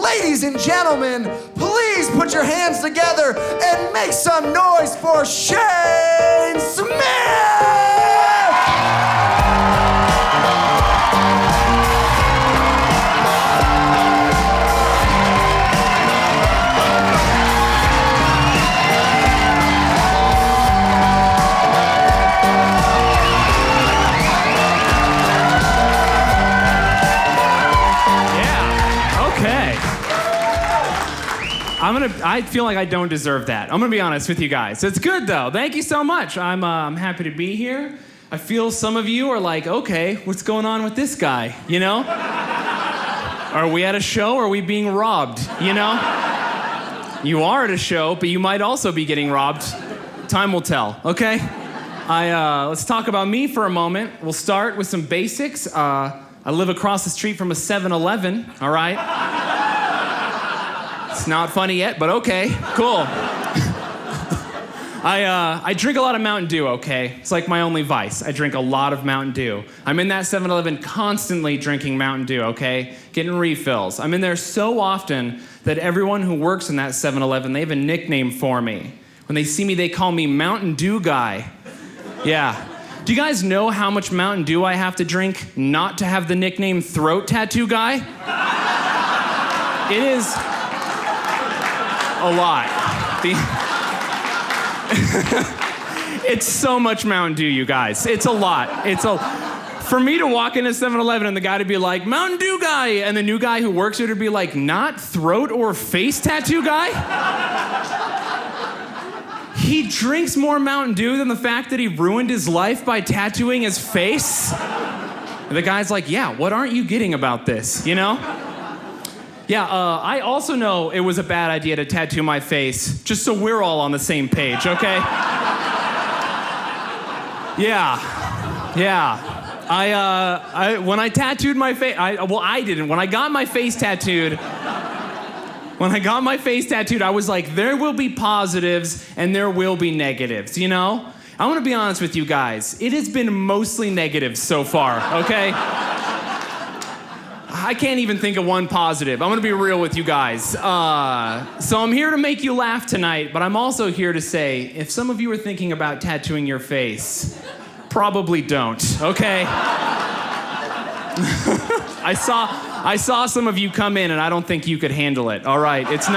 Ladies and gentlemen, please put your hands together and make some noise for Shayne Smith! I feel like I don't deserve that. I'm gonna be honest with you guys. It's good though. Thank you so much. I'm happy to be here. I feel some of you are like, okay, what's going on with this guy? You know? Are we at a show or are we being robbed? You know? You are at a show, but you might also be getting robbed. Time will tell, okay? Let's talk about me for a moment. We'll start with some basics. I live across the street from a 7-Eleven, all right? It's not funny yet, but okay, cool. I drink a lot of Mountain Dew, okay? It's like my only vice. I drink a lot of Mountain Dew. I'm in that 7-Eleven constantly drinking Mountain Dew, okay? Getting refills. I'm in there so often that everyone who works in that 7-Eleven, they have a nickname for me. When they see me, they call me Mountain Dew Guy. Yeah. Do you guys know how much Mountain Dew I have to drink not to have the nickname Throat Tattoo Guy? It is a lot. It's so much Mountain Dew, you guys. It's a lot. For me to walk into 7-Eleven and the guy to be like, Mountain Dew Guy, and the new guy who works here to be like, not throat or face tattoo guy? He drinks more Mountain Dew than the fact that he ruined his life by tattooing his face? And the guy's like, yeah, what aren't you getting about this, you know? Yeah, I also know it was a bad idea to tattoo my face, just so we're all on the same page, okay? Yeah. When I tattooed my face, I didn't. When I got my face tattooed, I was like, there will be positives and there will be negatives, you know? I want to be honest with you guys. It has been mostly negatives so far, okay? I can't even think of one positive. I'm gonna be real with you guys. So I'm here to make you laugh tonight, but I'm also here to say, if some of you are thinking about tattooing your face, probably don't, okay? I saw some of you come in and I don't think you could handle it, all right? Could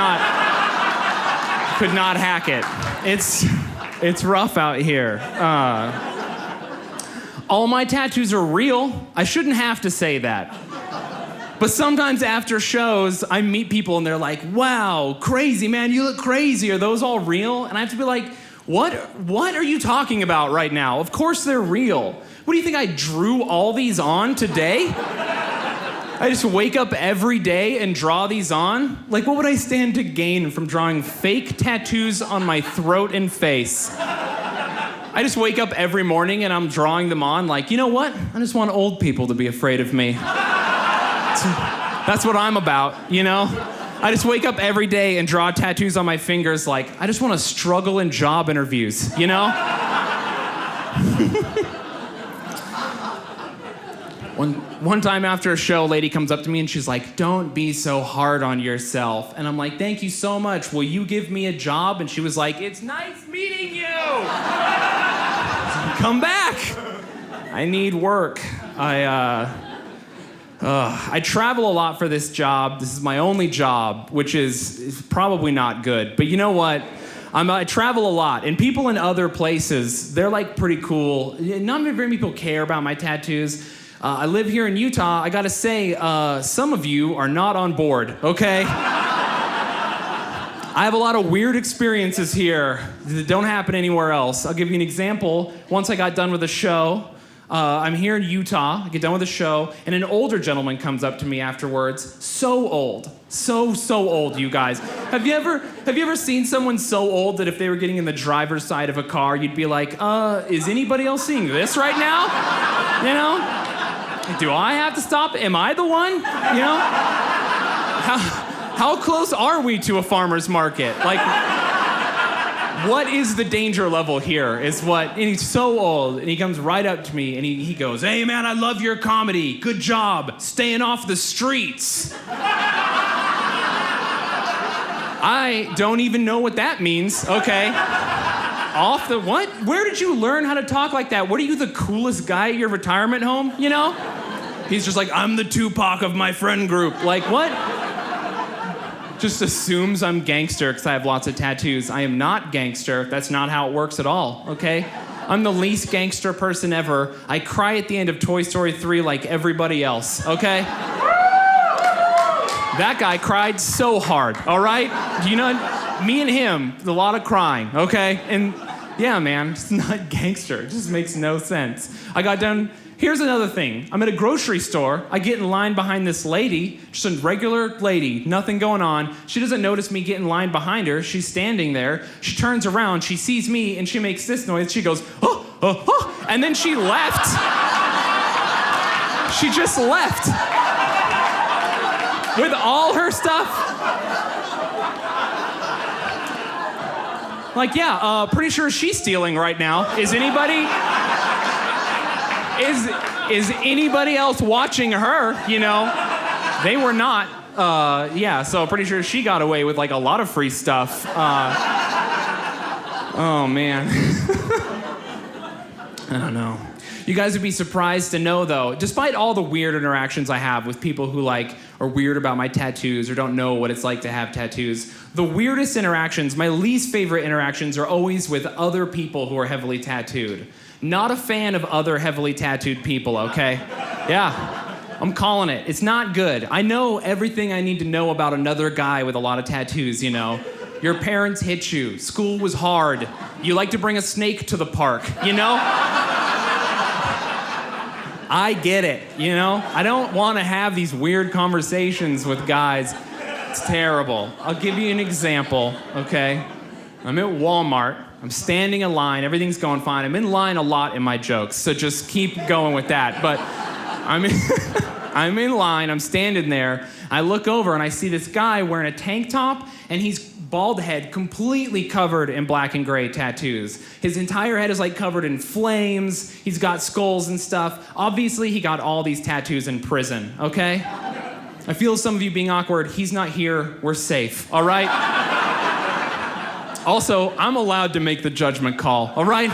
not hack it. It's rough out here. All my tattoos are real. I shouldn't have to say that. But sometimes after shows, I meet people and they're like, wow, crazy, man, you look crazy. Are those all real? And I have to be like, what are you talking about right now? Of course they're real. What do you think I drew all these on today? I just wake up every day and draw these on? Like, what would I stand to gain from drawing fake tattoos on my throat and face? I just wake up every morning and I'm drawing them on like, you know what? I just want old people to be afraid of me. That's what I'm about, you know? I just wake up every day and draw tattoos on my fingers like, I just want to struggle in job interviews, you know? One time after a show, a lady comes up to me and she's like, don't be so hard on yourself. And I'm like, thank you so much. Will you give me a job? And she was like, it's nice meeting you. Come back. I need work. I travel a lot for this job. This is my only job, which is probably not good. But you know what? I travel a lot, and people in other places, they're like pretty cool. Not very many people care about my tattoos. I live here in Utah. I gotta say, some of you are not on board, okay? I have a lot of weird experiences here that don't happen anywhere else. I'll give you an example. Once I got done with a show, I'm here in Utah, I get done with the show, and an older gentleman comes up to me afterwards. So old. So old, you guys. Have you ever seen someone so old that if they were getting in the driver's side of a car, you'd be like, is anybody else seeing this right now? You know? Do I have to stop? Am I the one? You know? How close are we to a farmer's market? Like, what is the danger level here and he's so old, and he comes right up to me and he goes, hey man, I love your comedy. Good job staying off the streets. I don't even know what that means, okay? Off the what? Where did you learn how to talk like that? What are you, the coolest guy at your retirement home, you know? He's just like, I'm the Tupac of my friend group. Like, what? Just assumes I'm gangster because I have lots of tattoos. I am not gangster. That's not how it works at all, okay? I'm the least gangster person ever. I cry at the end of Toy Story 3 like everybody else, okay? That guy cried so hard, all right? Do you know, me and him, a lot of crying, okay? And yeah, man, it's not gangster. It just makes no sense. I got done. Here's another thing. I'm at a grocery store. I get in line behind this lady, just a regular lady, nothing going on. She doesn't notice me get in line behind her. She's standing there. She turns around, she sees me, and she makes this noise. She goes, oh, oh, oh, and then she left. She just left. With all her stuff. Like, yeah, pretty sure she's stealing right now. Is anybody else watching her, you know? They were not. Yeah, so pretty sure she got away with like a lot of free stuff. Oh man. I don't know. You guys would be surprised to know though, despite all the weird interactions I have with people who like are weird about my tattoos or don't know what it's like to have tattoos, the weirdest interactions, my least favorite interactions are always with other people who are heavily tattooed. Not a fan of other heavily tattooed people, okay? Yeah, I'm calling it. It's not good. I know everything I need to know about another guy with a lot of tattoos, you know? Your parents hit you. School was hard. You like to bring a snake to the park, you know? I get it, you know? I don't want to have these weird conversations with guys. It's terrible. I'll give you an example, okay? I'm at Walmart. I'm standing in line. Everything's going fine. I'm in line a lot in my jokes, so just keep going with that. But I'm in line. I'm standing there. I look over, and I see this guy wearing a tank top, and he's bald head, completely covered in black and gray tattoos. His entire head is like covered in flames. He's got skulls and stuff. Obviously, he got all these tattoos in prison, okay? I feel some of you being awkward. He's not here. We're safe, all right? Also, I'm allowed to make the judgment call, all right?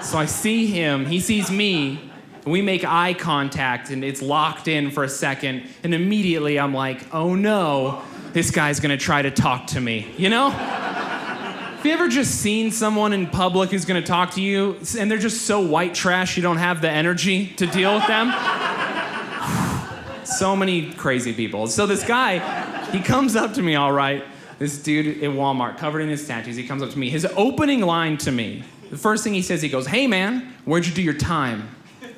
So I see him, he sees me, and we make eye contact, and it's locked in for a second, and immediately I'm like, oh no, this guy's gonna try to talk to me, you know? Have you ever just seen someone in public who's gonna talk to you, and they're just so white trash you don't have the energy to deal with them? So many crazy people. So this guy, he comes up to me, all right, this dude in Walmart, covered in his tattoos, he comes up to me. His opening line to me, the first thing he says, he goes, hey man, where'd you do your time?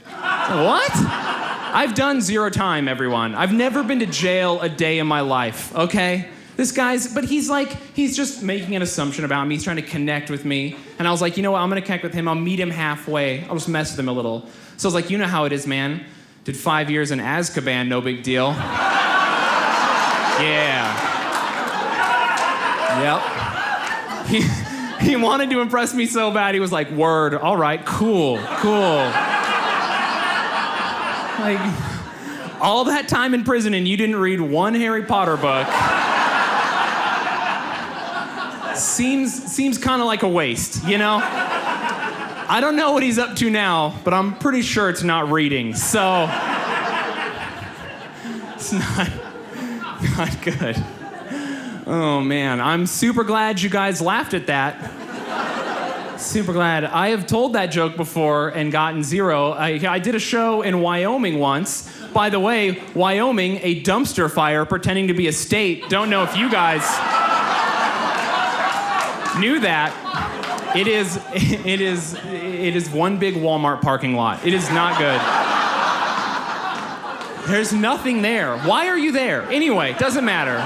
What? I've done 0 time, everyone. I've never been to jail a day in my life, okay? This guy's, but he's just making an assumption about me. He's trying to connect with me. And I was like, you know what, I'm gonna connect with him. I'll meet him halfway. I'll just mess with him a little. So I was like, you know how it is, man. Did 5 years in Azkaban, no big deal. Yeah. Yep. He wanted to impress me so bad, he was like, word, all right, cool. Like, all that time in prison and you didn't read one Harry Potter book seems kind of like a waste, you know? I don't know what he's up to now, but I'm pretty sure it's not reading, so it's not good. Oh man, I'm super glad you guys laughed at that. Super glad. I have told that joke before and gotten 0. I did a show in Wyoming once. By the way, Wyoming, a dumpster fire pretending to be a state. Don't know if you guys knew that. It is one big Walmart parking lot. It is not good. There's nothing there. Why are you there? Anyway, doesn't matter.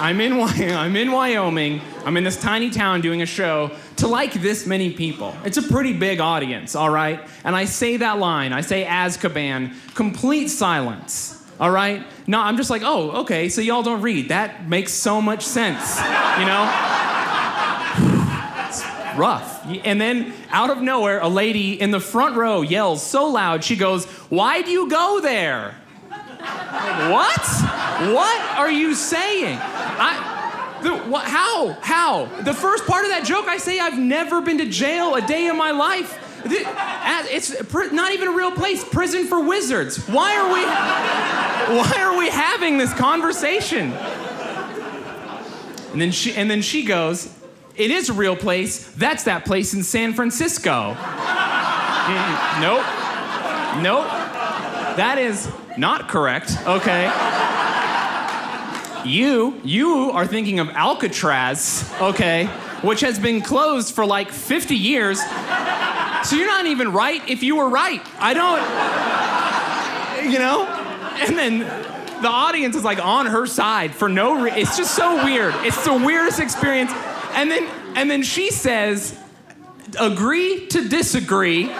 I'm in Wyoming. I'm in this tiny town doing a show to like this many people. It's a pretty big audience, all right? And I say that line, I say Azkaban, complete silence, all right? No, I'm just like, oh, okay, so y'all don't read. That makes so much sense, you know? It's rough. And then out of nowhere, a lady in the front row yells so loud, she goes, why do you go there? What? What are you saying? How? The first part of that joke, I say I've never been to jail a day in my life. It's not even a real place. Prison for wizards. Why are we having this conversation? And then she goes, it is a real place. That's that place in San Francisco. Nope. That is not correct. Okay. You are thinking of Alcatraz, okay, which has been closed for like 50 years. So you're not even right if you were right. I don't, And then the audience is like on her side for no reason. It's just so weird. It's the weirdest experience. And then she says, agree to disagree. Like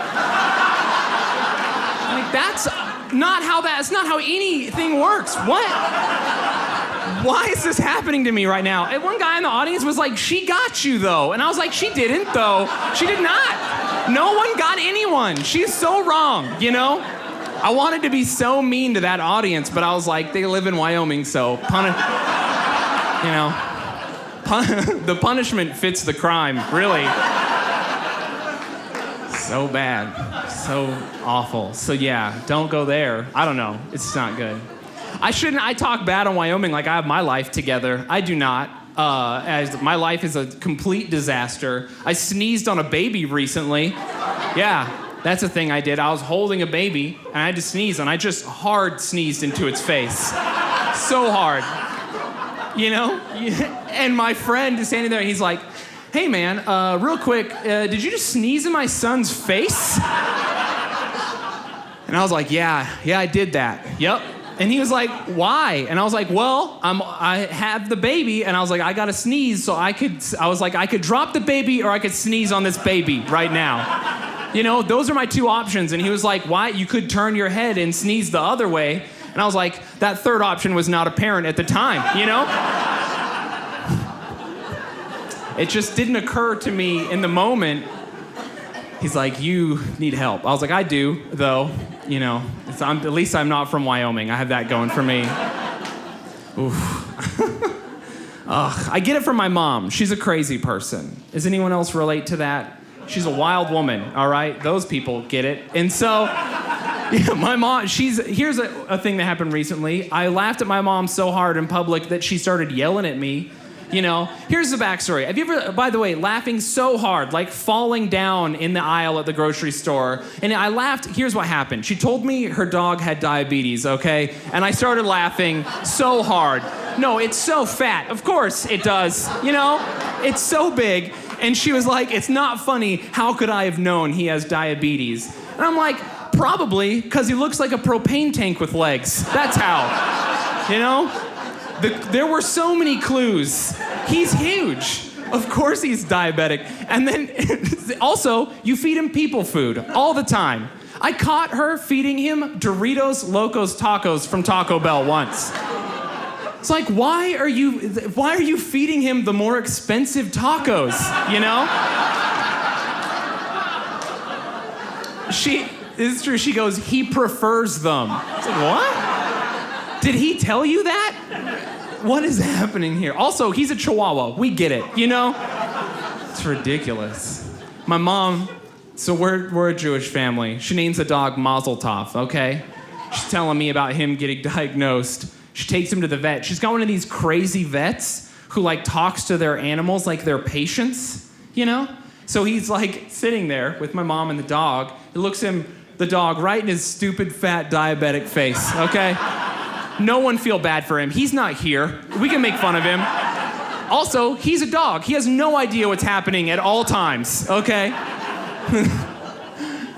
that's not how anything works. What? Why is this happening to me right now? And one guy in the audience was like, she got you though. And I was like, she didn't though. She did not. No one got anyone. She's so wrong, I wanted to be so mean to that audience, but I was like, they live in Wyoming, so the punishment fits the crime, really. So bad, so awful. So yeah, don't go there. I don't know, it's not good. I talk bad on Wyoming like I have my life together. I do not. As my life is a complete disaster. I sneezed on a baby recently. Yeah, that's a thing I did. I was holding a baby and I had to sneeze and I just hard sneezed into its face. So hard. And my friend is standing there and he's like, hey man, real quick, did you just sneeze in my son's face? And I was like, yeah, I did that. Yep. And he was like, why? And I was like, well, I have the baby, and I was like, I gotta sneeze, so I could drop the baby or I could sneeze on this baby right now. Those are my two options. And he was like, why? You could turn your head and sneeze the other way. And I was like, that third option was not apparent at the time, It just didn't occur to me in the moment. He's like, you need help. I was like, I do, though. At least I'm not from Wyoming. I have that going for me. Oof. I get it from my mom. She's a crazy person. Does anyone else relate to that? She's a wild woman, all right? Those people get it. And so, my mom, here's a thing that happened recently. I laughed at my mom so hard in public that she started yelling at me. Here's the backstory. Have you ever, by the way, laughing so hard, like falling down in the aisle at the grocery store? And I laughed. Here's what happened. She told me her dog had diabetes, okay? And I started laughing so hard. No, it's so fat. Of course it does. It's so big. And she was like, it's not funny. How could I have known he has diabetes? And I'm like, probably because he looks like a propane tank with legs. That's how. There were so many clues. He's huge. Of course he's diabetic. And then, also, you feed him people food all the time. I caught her feeding him Doritos Locos Tacos from Taco Bell once. It's like, why are you feeding him the more expensive tacos, This is true, she goes, he prefers them. It's like, what? Did he tell you that? What is happening here? Also, he's a Chihuahua. We get it, It's ridiculous. My mom, so we're a Jewish family. She names the dog Mazel Tov, okay? She's telling me about him getting diagnosed. She takes him to the vet. She's got one of these crazy vets who talks to their animals like they're patients, So he's sitting there with my mom and the dog. He looks the dog right in his stupid, fat, diabetic face, okay? No one feel bad for him. He's not here. We can make fun of him. Also, he's a dog. He has no idea what's happening at all times, okay?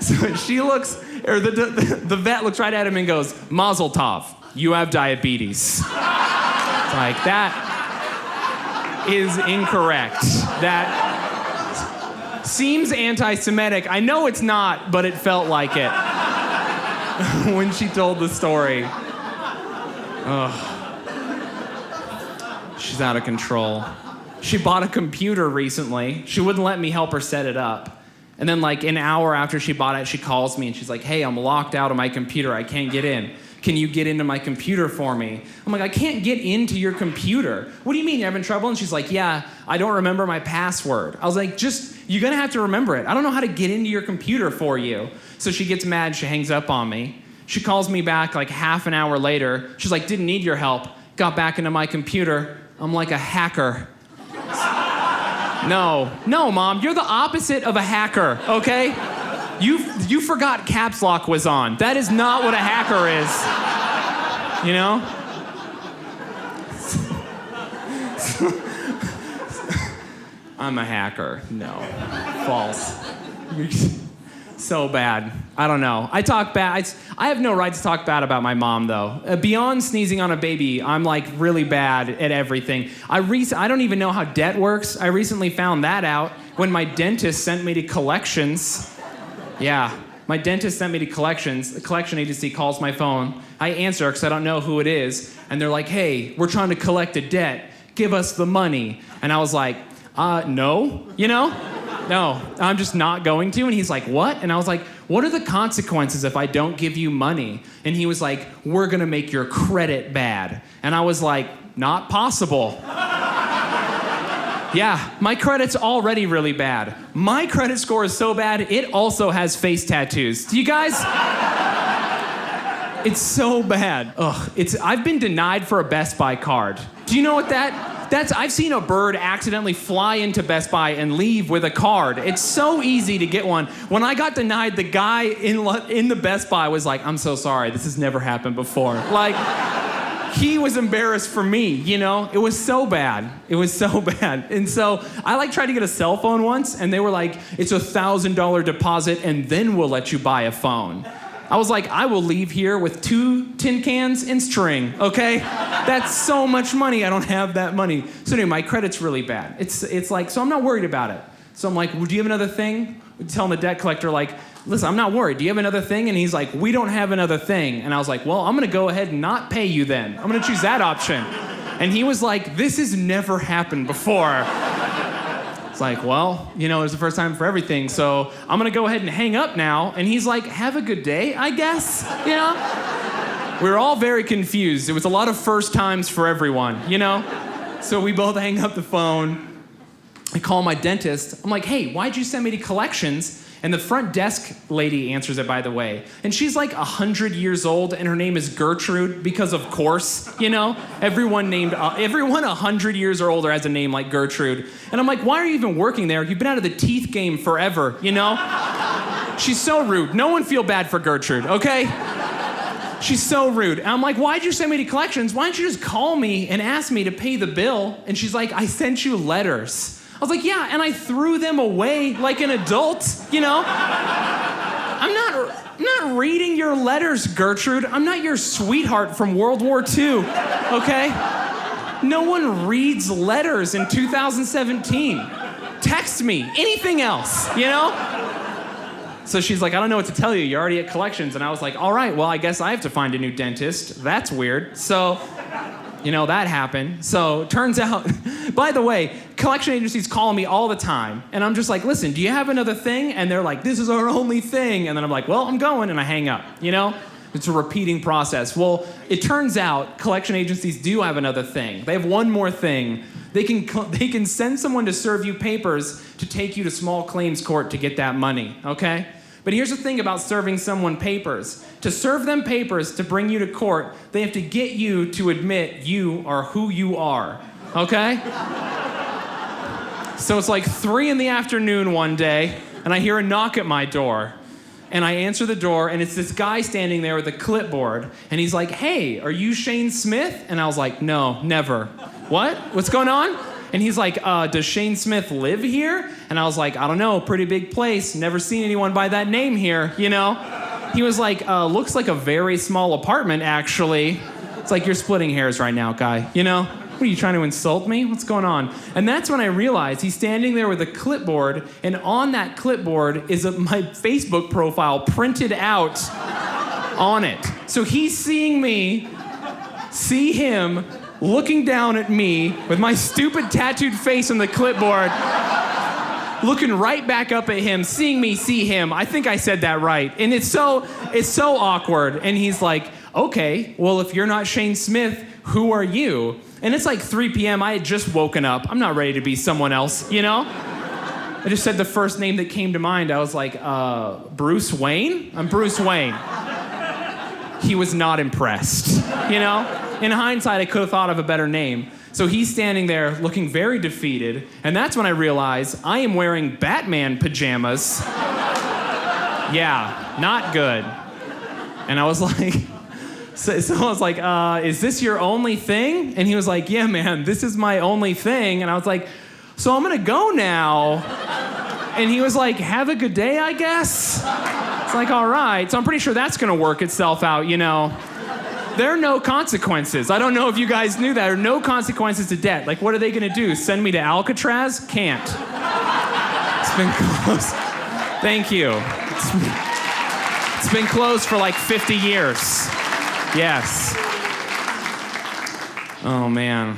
So she looks, or the vet looks right at him and goes, Mazel Tov, you have diabetes. It's like, that is incorrect. That seems anti-Semitic. I know it's not, but it felt like it when she told the story. Ugh. She's out of control. She bought a computer recently. She wouldn't let me help her set it up. And then an hour after she bought it, she calls me and she's like, hey, I'm locked out of my computer. I can't get in. can you get into my computer for me? I'm like, I can't get into your computer. What do you mean, you're having trouble? And she's like, yeah, I don't remember my password. I was like, you're gonna have to remember it. I don't know how to get into your computer for you. So she gets mad, she hangs up on me. She calls me back like half an hour later. She's like, didn't need your help. Got back into my computer. I'm like a hacker. No, Mom, you're the opposite of a hacker, okay? You forgot caps lock was on. That is not what a hacker is. You know? I'm a hacker. No. False. So bad. I don't know. I talk bad. I have no right to talk bad about my mom, though. Beyond sneezing on a baby, I'm like really bad at everything. I don't even know how debt works. I recently found that out when my dentist sent me to collections. Yeah, my dentist sent me to collections. The collection agency calls my phone. I answer because I don't know who it is. And they're like, hey, we're trying to collect a debt. Give us the money. And I was like, no, you know? No, I'm just not going to. And he's like, what? And I was like, what are the consequences if I don't give you money? And he was like, we're going to make your credit bad. And I was like, not possible. Yeah, my credit's already really bad. My credit score is so bad, it also has face tattoos. Do you guys? It's so bad. Ugh, I've been denied for a Best Buy card. Do you know what that's? I've seen a bird accidentally fly into Best Buy and leave with a card. It's so easy to get one. When I got denied, the guy in the Best Buy was like, I'm so sorry, this has never happened before. Like, he was embarrassed for me, you know? It was so bad. It was so bad. And so I tried to get a cell phone once, and they were like, it's a $1,000 deposit, and then we'll let you buy a phone. I was like, I will leave here with 2 tin cans and string, okay? That's so much money. I don't have that money. So anyway, my credit's really bad. It's like, so I'm not worried about it. So I'm like, well, do you have another thing? Telling the debt collector, like, listen, I'm not worried. Do you have another thing? And he's like, we don't have another thing. And I was like, well, I'm going to go ahead and not pay you then. I'm going to choose that option. And he was like, this has never happened before. It's like, well, you know, it's the first time for everything, so I'm going to go ahead and hang up now. And he's like, have a good day, I guess, you know? We were all very confused. It was a lot of first times for everyone, you know? So we both hang up the phone. I call my dentist. I'm like, hey, why'd you send me to collections? And the front desk lady answers it, by the way. And she's like 100 years old, and her name is Gertrude, because of course, you know? Everyone 100 years or older has a name like Gertrude. And I'm like, why are you even working there? You've been out of the teeth game forever, you know? She's so rude. No one feel bad for Gertrude, okay? She's so rude. And I'm like, why'd you send me to collections? Why don't you just call me and ask me to pay the bill? And she's like, I sent you letters. I was like, yeah, and I threw them away like an adult, you know? I'm not reading your letters, Gertrude. I'm not your sweetheart from World War II, okay? No one reads letters in 2017. Text me, anything else, you know? So she's like, I don't know what to tell you. You're already at collections. And I was like, all right, well, I guess I have to find a new dentist. That's weird. So, you know, that happened. So turns out, by the way, collection agencies call me all the time. And I'm just like, listen, do you have another thing? And they're like, this is our only thing. And then I'm like, well, I'm going. And I hang up, you know? It's a repeating process. Well, it turns out collection agencies do have another thing. They have one more thing. They can send someone to serve you papers to take you to small claims court to get that money, okay? But here's the thing about serving someone papers. To serve them papers to bring you to court, they have to get you to admit you are who you are, okay? So it's like 3 p.m. one day, and I hear a knock at my door. And I answer the door, and it's this guy standing there with a clipboard. And he's like, hey, are you Shayne Smith? And I was like, no, never. What? What's going on? And he's like, does Shayne Smith live here? And I was like, I don't know, pretty big place. Never seen anyone by that name here, you know? He was like, looks like a very small apartment, actually. It's like, you're splitting hairs right now, guy, you know? What, are you trying to insult me? What's going on? And that's when I realized he's standing there with a clipboard, and on that clipboard is my Facebook profile printed out on it. So he's seeing me, see him, looking down at me with my stupid tattooed face on the clipboard, looking right back up at him, seeing me see him. I think I said that right. And it's so awkward. And he's like, okay, well, if you're not Shayne Smith, who are you? And it's like 3 p.m. I had just woken up. I'm not ready to be someone else, you know? I just said the first name that came to mind. I was like, Bruce Wayne? I'm Bruce Wayne. He was not impressed, you know? In hindsight, I could have thought of a better name. So he's standing there looking very defeated, and that's when I realize I am wearing Batman pajamas. Yeah, not good. And I was like, so I was like, is this your only thing? And he was like, yeah, man, this is my only thing. And I was like, so I'm gonna go now. And he was like, have a good day, I guess. It's like, all right. So I'm pretty sure that's gonna work itself out, you know. There are no consequences. I don't know if you guys knew that. There are no consequences to debt. Like, what are they gonna do? Send me to Alcatraz? Can't. It's been closed. Thank you. It's been closed for like 50 years. Yes. Oh man.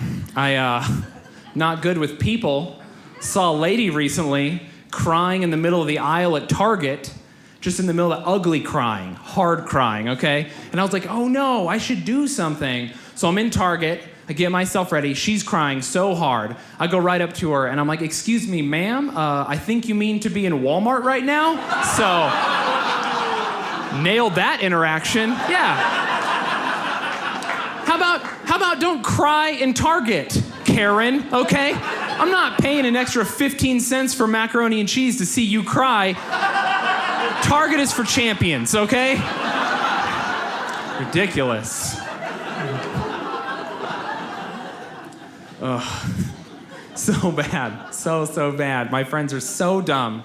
Not good with people. Saw a lady recently crying in the middle of the aisle at Target. Just in the middle of the ugly crying, hard crying, okay? And I was like, oh no, I should do something. So I'm in Target, I get myself ready, she's crying so hard. I go right up to her and I'm like, excuse me, ma'am, I think you mean to be in Walmart right now? So, nailed that interaction, yeah. How about don't cry in Target, Karen, okay? I'm not paying an extra 15 cents for macaroni and cheese to see you cry. Target is for champions, okay? Ridiculous. Ugh. So bad. So bad. My friends are so dumb.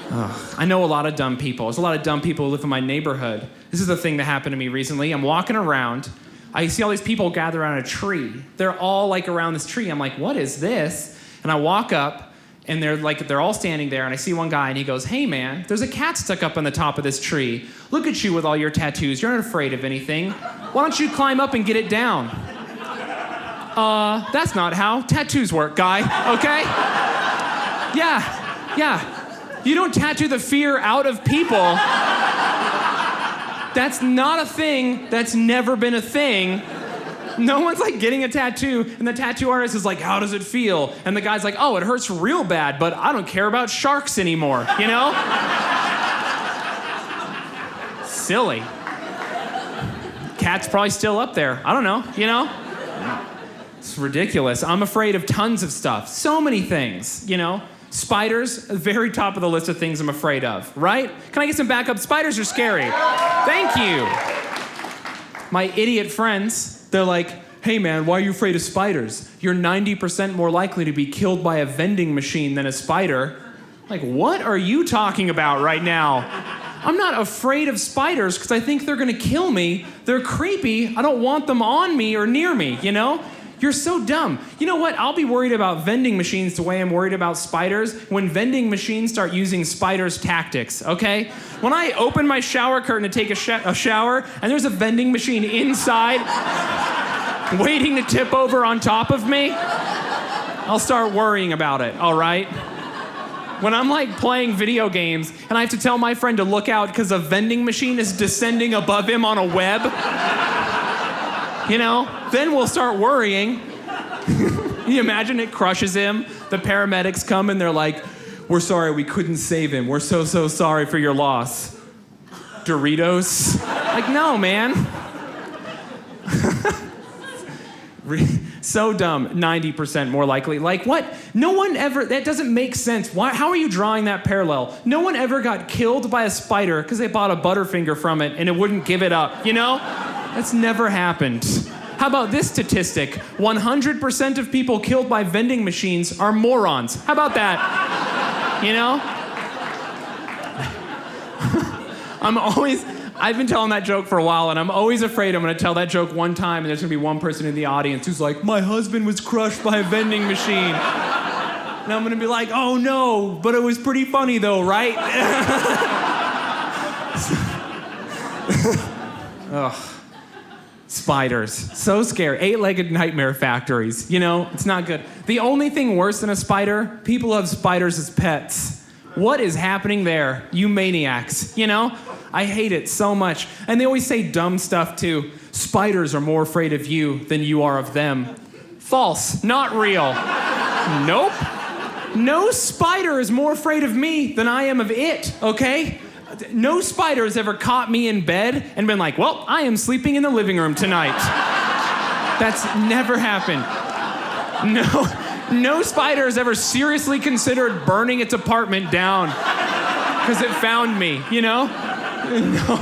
Ugh. I know a lot of dumb people. There's a lot of dumb people who live in my neighborhood. This is the thing that happened to me recently. I'm walking around. I see all these people gather around a tree. They're all like around this tree. I'm like, what is this? And I walk up. And they're all standing there, and I see one guy, and he goes, hey, man, there's a cat stuck up on the top of this tree. Look at you with all your tattoos. You're not afraid of anything. Why don't you climb up and get it down? That's not how tattoos work, guy, okay? Yeah. You don't tattoo the fear out of people. That's not a thing. That's never been a thing. No one's like getting a tattoo, and the tattoo artist is like, how does it feel? And the guy's like, oh, it hurts real bad, but I don't care about sharks anymore, you know? Silly. Cat's probably still up there. I don't know, you know? It's ridiculous. I'm afraid of tons of stuff. So many things, you know? Spiders, very top of the list of things I'm afraid of, right? Can I get some backup? Spiders are scary. Thank you. My idiot friends, they're like, hey man, why are you afraid of spiders? You're 90% more likely to be killed by a vending machine than a spider. Like, what are you talking about right now? I'm not afraid of spiders because I think they're gonna kill me. They're creepy. I don't want them on me or near me, you know? You're so dumb. You know what? I'll be worried about vending machines the way I'm worried about spiders when vending machines start using spiders' tactics, okay? When I open my shower curtain to take a shower and there's a vending machine inside waiting to tip over on top of me, I'll start worrying about it, all right? When I'm like playing video games and I have to tell my friend to look out because a vending machine is descending above him on a web, you know, then we'll start worrying. Can you imagine it crushes him? The paramedics come and they're like, we're sorry, we couldn't save him. We're so sorry for your loss. Doritos? Like, no, man. So dumb, 90% more likely. Like, what? No one ever, that doesn't make sense. Why? How are you drawing that parallel? No one ever got killed by a spider because they bought a Butterfinger from it and it wouldn't give it up, you know? That's never happened. How about this statistic? 100% of people killed by vending machines are morons. How about that? You know? I've been telling that joke for a while, and I'm always afraid I'm gonna tell that joke one time, and there's gonna be one person in the audience who's like, my husband was crushed by a vending machine. And I'm gonna be like, oh no, but it was pretty funny though, right? Ugh. Spiders, so scary. 8-legged nightmare factories, you know, it's not good. The only thing worse than a spider, people have spiders as pets. What is happening there, you maniacs, you know? I hate it so much. And they always say dumb stuff too. Spiders are more afraid of you than you are of them. False, not real. Nope. No spider is more afraid of me than I am of it, okay? No spider has ever caught me in bed and been like, well, I am sleeping in the living room tonight. That's never happened. No spider has ever seriously considered burning its apartment down because it found me, you know? No,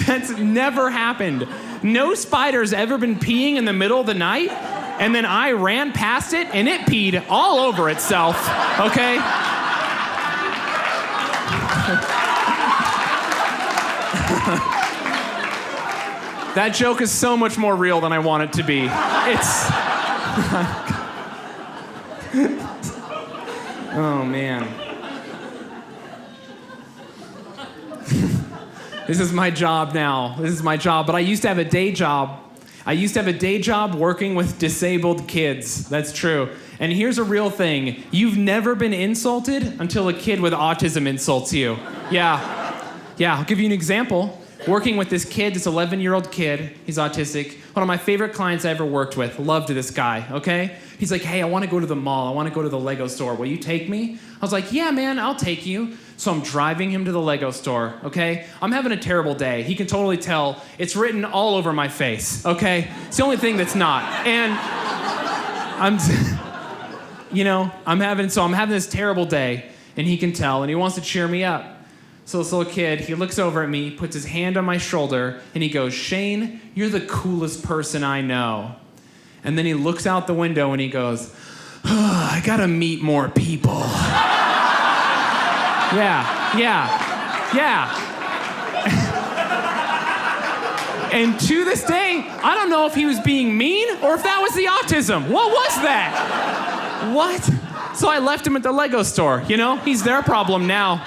that's never happened. No spider's ever been peeing in the middle of the night, and then I ran past it, and it peed all over itself, okay? That joke is so much more real than I want it to be. It's... Oh, man. This is my job now. This is my job. But I used to have a day job. I used to have a day job working with disabled kids. That's true. And here's a real thing. You've never been insulted until a kid with autism insults you. Yeah, I'll give you an example. Working with this kid, this 11-year-old kid, he's autistic. One of my favorite clients I ever worked with. Loved this guy, okay? He's like, hey, I want to go to the mall. I want to go to the Lego store. Will you take me? I was like, yeah, man, I'll take you. So I'm driving him to the Lego store, okay? I'm having a terrible day. He can totally tell. It's written all over my face, okay? It's the only thing that's not. And I'm having this terrible day, and he can tell, and he wants to cheer me up. So this little kid, he looks over at me, puts his hand on my shoulder, and he goes, Shayne, you're the coolest person I know. And then he looks out the window and he goes, I gotta meet more people. Yeah. And to this day, I don't know if he was being mean or if that was the autism. What was that? What? So I left him at the Lego store, you know? He's their problem now.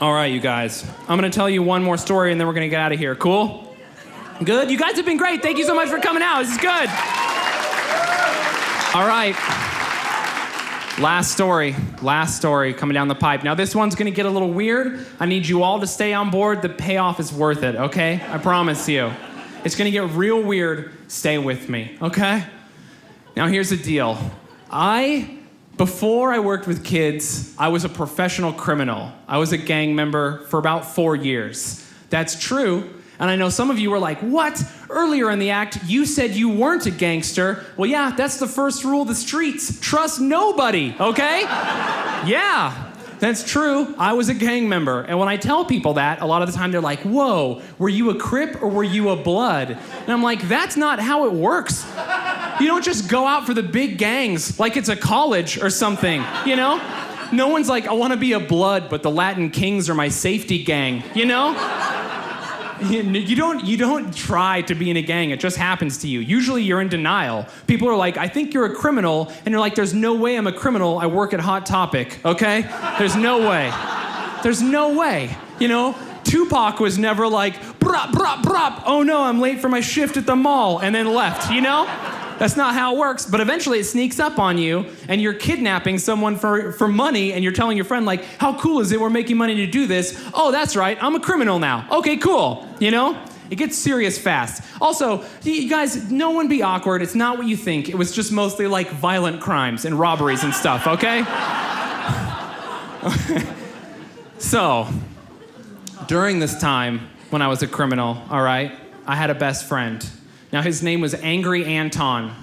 All right, you guys. I'm going to tell you one more story, and then we're going to get out of here. Cool? Good? You guys have been great. Thank you so much for coming out. This is good. All right. Last story coming down the pipe. Now, this one's going to get a little weird. I need you all to stay on board. The payoff is worth it, okay? I promise you. It's going to get real weird. Stay with me, okay? Now, here's the deal. Before I worked with kids, I was a professional criminal. I was a gang member for about 4 years. That's true. And I know some of you were like, what? Earlier in the act, you said you weren't a gangster. Well, yeah, that's the first rule of the streets. Trust nobody, okay? Yeah, that's true. I was a gang member. And when I tell people that, a lot of the time they're like, whoa, were you a Crip or were you a Blood? And I'm like, that's not how it works. You don't just go out for the big gangs like it's a college or something, you know? No one's like, I want to be a Blood, but the Latin Kings are my safety gang, you know? You don't try to be in a gang. It just happens to you. Usually you're in denial. People are like, I think you're a criminal. And you're like, there's no way I'm a criminal. I work at Hot Topic, okay? There's no way. There's no way. You know, Tupac was never like, brop, brop, brop. Oh no, I'm late for my shift at the mall. And then left, you know? That's not how it works. But eventually it sneaks up on you and you're kidnapping someone for money and you're telling your friend like, how cool is it we're making money to do this? Oh, that's right, I'm a criminal now. Okay, cool, you know? It gets serious fast. Also, you guys, no one be awkward. It's not what you think. It was just mostly like violent crimes and robberies and stuff, okay? So, during this time when I was a criminal, all right, I had a best friend. Now, his name was Angry Anton.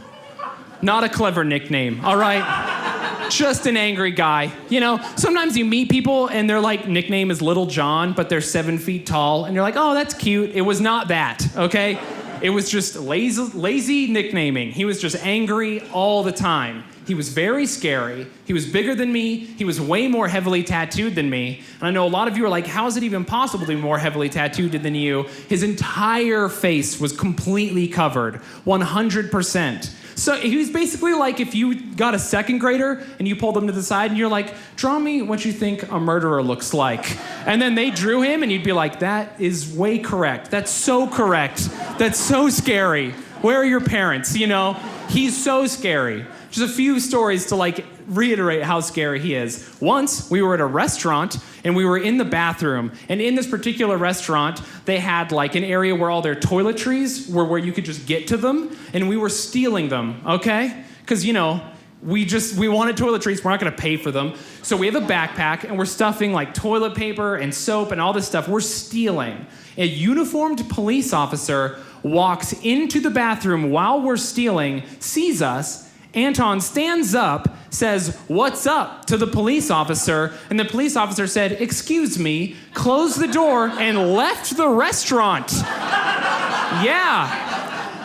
Not a clever nickname, all right? Just an angry guy. You know, sometimes you meet people and their like nickname is Little John, but they're 7 feet tall, and you're like, oh, that's cute. It was not that, okay? It was just lazy nicknaming. He was just angry all the time. He was very scary. He was bigger than me. He was way more heavily tattooed than me. And I know a lot of you are like, how is it even possible to be more heavily tattooed than you? His entire face was completely covered, 100%. So he was basically like if you got a second grader and you pulled them to the side and you're like, draw me what you think a murderer looks like. And then they drew him and you'd be like, that is way correct. That's so correct. That's so scary. Where are your parents, you know? He's so scary. Just a few stories to like reiterate how scary he is. Once, we were at a restaurant, and we were in the bathroom. And in this particular restaurant, they had like an area where all their toiletries were where you could just get to them. And we were stealing them, okay? Because, we wanted toiletries. We're not going to pay for them. So we have a backpack, and we're stuffing like toilet paper and soap and all this stuff. We're stealing. A uniformed police officer walks into the bathroom while we're stealing, sees us. Anton stands up, says, "What's up?" to the police officer, and the police officer said, "Excuse me," closed the door, and left the restaurant.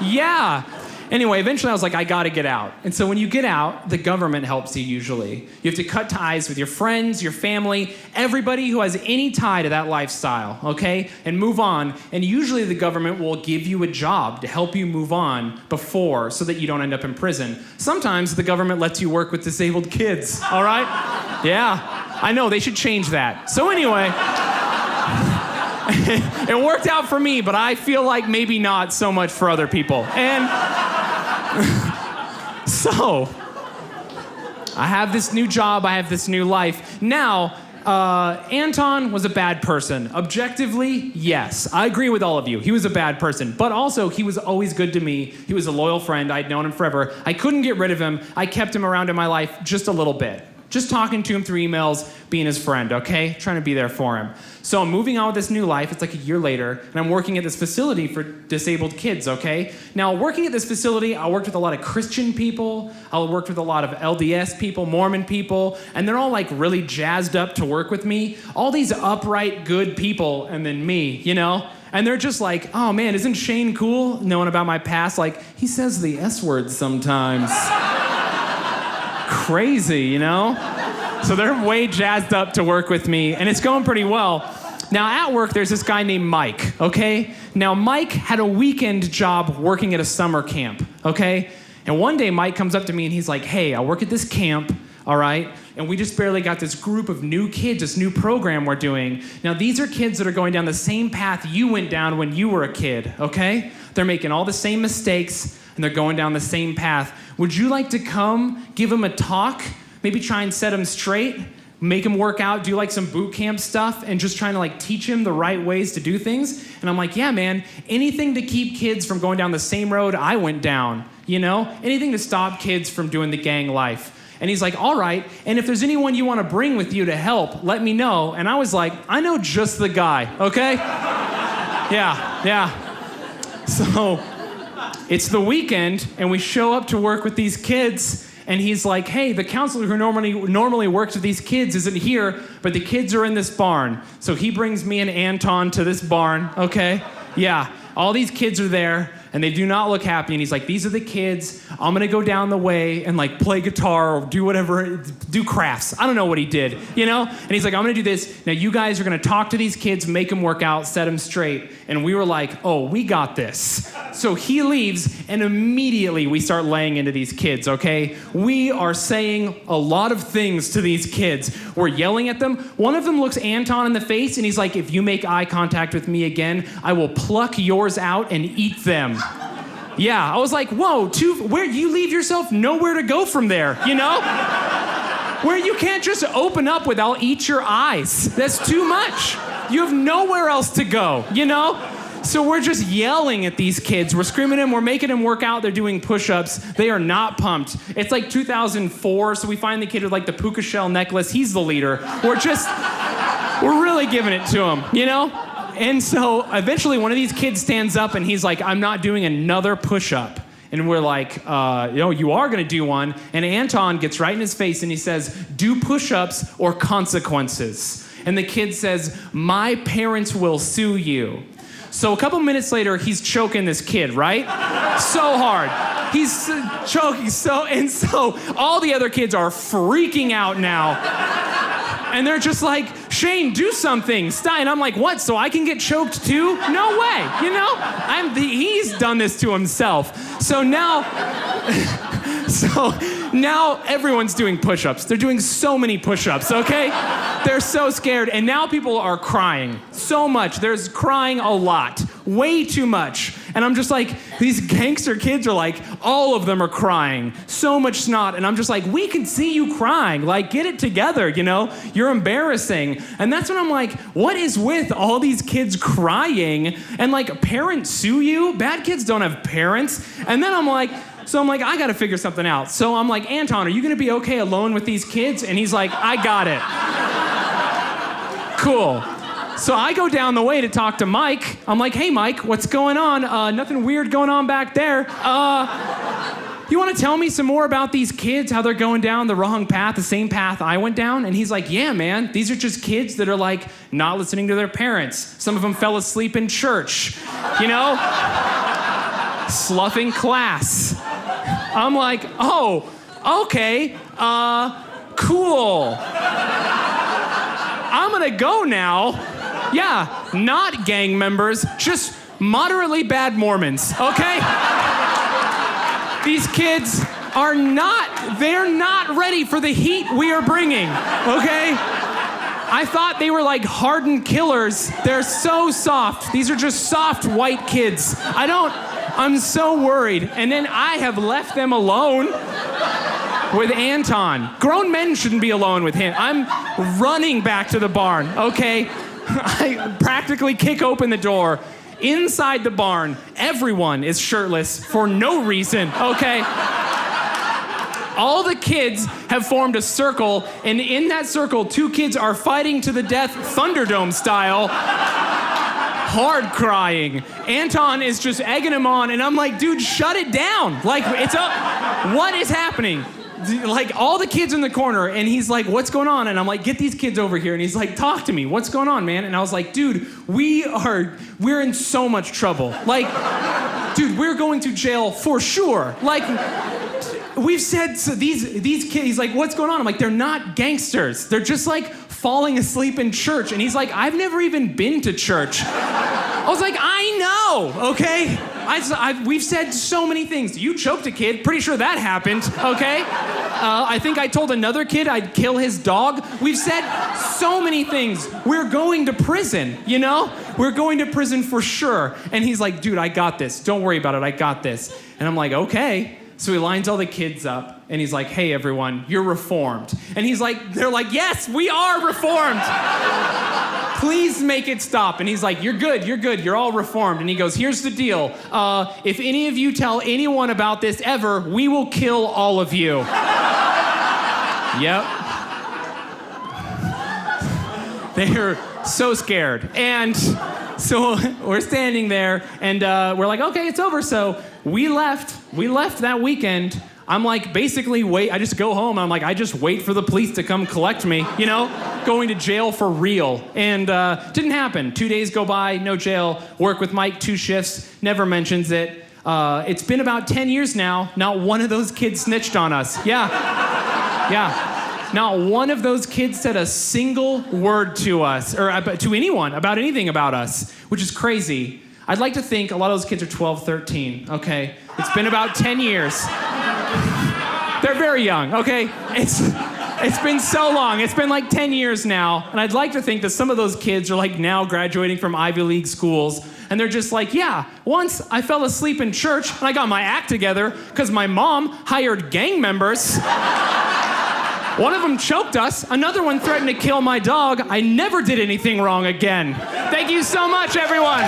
Yeah. Anyway, eventually I was like, I gotta get out. And so when you get out, the government helps you usually. You have to cut ties with your friends, your family, everybody who has any tie to that lifestyle, okay? And move on. And usually the government will give you a job to help you move on before so that you don't end up in prison. Sometimes the government lets you work with disabled kids, all right? Yeah, I know, they should change that. So anyway, it worked out for me, but I feel like maybe not so much for other people. And so, I have this new job, I have this new life. Now, Anton was a bad person. Objectively, yes. I agree with all of you. He was a bad person. But also, he was always good to me. He was a loyal friend. I'd known him forever. I couldn't get rid of him. I kept him around in my life just a little bit. Just talking to him through emails, being his friend, okay? Trying to be there for him. So I'm moving on with this new life. It's like a year later, and I'm working at this facility for disabled kids, okay? Now, working at this facility, I worked with a lot of Christian people. I worked with a lot of LDS people, Mormon people, and they're all like really jazzed up to work with me. All these upright, good people, and then me, And they're just like, "Oh man, isn't Shayne cool?" Knowing about my past, like, he says the S word sometimes. Crazy, So they're way jazzed up to work with me, and it's going pretty well. Now, at work, there's this guy named Mike, okay? Now, Mike had a weekend job working at a summer camp, okay? And one day, Mike comes up to me, and he's like, "Hey, I work at this camp, all right? And we just barely got this group of new kids, this new program we're doing. Now, these are kids that are going down the same path you went down when you were a kid, okay? They're making all the same mistakes, and they're going down the same path. Would you like to come, give them a talk, maybe try and set them straight, make them work out, do like some boot camp stuff, and just trying to like teach them the right ways to do things?" And I'm like, "Yeah, man, anything to keep kids from going down the same road I went down, Anything to stop kids from doing the gang life." And he's like, "All right, and if there's anyone you want to bring with you to help, let me know." And I was like, "I know just the guy, okay?" Yeah. So it's the weekend, and we show up to work with these kids, and he's like, "Hey, the counselor who normally works with these kids isn't here, but the kids are in this barn." So he brings me and Anton to this barn, okay? Yeah, all these kids are there, and they do not look happy, and he's like, "These are the kids. I'm gonna go down the way and like play guitar or do whatever, do crafts." I don't know what he did, And he's like, "I'm gonna do this. Now you guys are gonna talk to these kids, make them work out, set them straight." And we were like, "Oh, we got this." So he leaves, and immediately we start laying into these kids, okay? We are saying a lot of things to these kids. We're yelling at them. One of them looks Anton in the face, and he's like, "If you make eye contact with me again, I will pluck yours out and eat them." Yeah, I was like, "Whoa, where you leave yourself nowhere to go from there, Where you can't just open up with, 'I'll eat your eyes.' That's too much. You have nowhere else to go, So we're just yelling at these kids. We're screaming at them. We're making them work out. They're doing push-ups. They are not pumped. It's like 2004, so we find the kid with like the puka shell necklace. He's the leader. We're really giving it to him, And so eventually one of these kids stands up and he's like, "I'm not doing another push-up." And we're like, "You are gonna do one." And Anton gets right in his face and he says, "Do push-ups or consequences." And the kid says, "My parents will sue you." So a couple minutes later, he's choking this kid, right? So hard. He's choking so all the other kids are freaking out now. And they're just like, "Shayne, do something. Stop." And I'm like, "What? So I can get choked too? No way, he's done this to himself." So now everyone's doing push-ups. They're doing so many push-ups, okay? They're so scared. And now people are crying so much. There's crying a lot, way too much. And I'm just like, these gangster kids are like, all of them are crying. So much snot. And I'm just like, we can see you crying. Like, get it together, you know? You're embarrassing. And that's when I'm like, what is with all these kids crying? And like, parents sue you? Bad kids don't have parents. And then I'm like, I gotta figure something out. So I'm like, Anton, are you gonna be okay alone with these kids? And he's like, I got it. Cool. So I go down the way to talk to Mike. I'm like, hey, Mike, what's going on? Nothing weird going on back there. You want to tell me some more about these kids, how they're going down the wrong path, the same path I went down? And he's like, yeah, man, these are just kids that are like not listening to their parents. Some of them fell asleep in church, you know? Sloughing class. I'm like, oh, okay, cool. I'm gonna go now. Yeah, not gang members, just moderately bad Mormons, okay? These kids they're not ready for the heat we are bringing, okay? I thought they were like hardened killers. They're so soft. These are just soft white kids. I'm so worried. And then I have left them alone with Anton. Grown men shouldn't be alone with him. I'm running back to the barn, okay? I practically kick open the door. Inside the barn, everyone is shirtless for no reason, okay? All the kids have formed a circle, and in that circle, 2 kids are fighting to the death, Thunderdome style, hard crying. Anton is just egging him on, and I'm like, dude, shut it down. Like, what is happening? Like, all the kids in the corner, and he's like, what's going on? And I'm like, get these kids over here. And he's like, talk to me. What's going on, man? And I was like, dude, we're in so much trouble. Like, dude, we're going to jail for sure. Like, we've said, so these kids, he's like, what's going on? I'm like, they're not gangsters. They're just like falling asleep in church. And he's like, I've never even been to church. I was like, I know, okay? We've said so many things. You choked a kid. Pretty sure that happened, okay? I think I told another kid I'd kill his dog. We've said so many things. We're going to prison, you know? We're going to prison for sure. And he's like, dude, I got this. Don't worry about it. I got this. And I'm like, okay. So he lines all the kids up, and he's like, hey, everyone, you're reformed. And they're like, yes, we are reformed. Please make it stop. And he's like, you're good, you're all reformed. And he goes, here's the deal. If any of you tell anyone about this ever, we will kill all of you. Yep. They're so scared. And so we're standing there, and we're like, okay, it's over. So we left that weekend. I'm like, basically, I just go home. I'm like, I just wait for the police to come collect me, you know? Going to jail for real. And didn't happen. 2 days go by, no jail. Work with Mike, 2 shifts, never mentions it. It's been about 10 years now. Not one of those kids snitched on us. Yeah. Not one of those kids said a single word to us, or to anyone, about anything about us, which is crazy. I'd like to think a lot of those kids are 12, 13, okay? It's been about 10 years. They're very young, okay? It's been so long. It's been like 10 years now. And I'd like to think that some of those kids are like now graduating from Ivy League schools. And they're just like, yeah, once I fell asleep in church and I got my act together because my mom hired gang members. One of them choked us. Another one threatened to kill my dog. I never did anything wrong again. Thank you so much, everyone.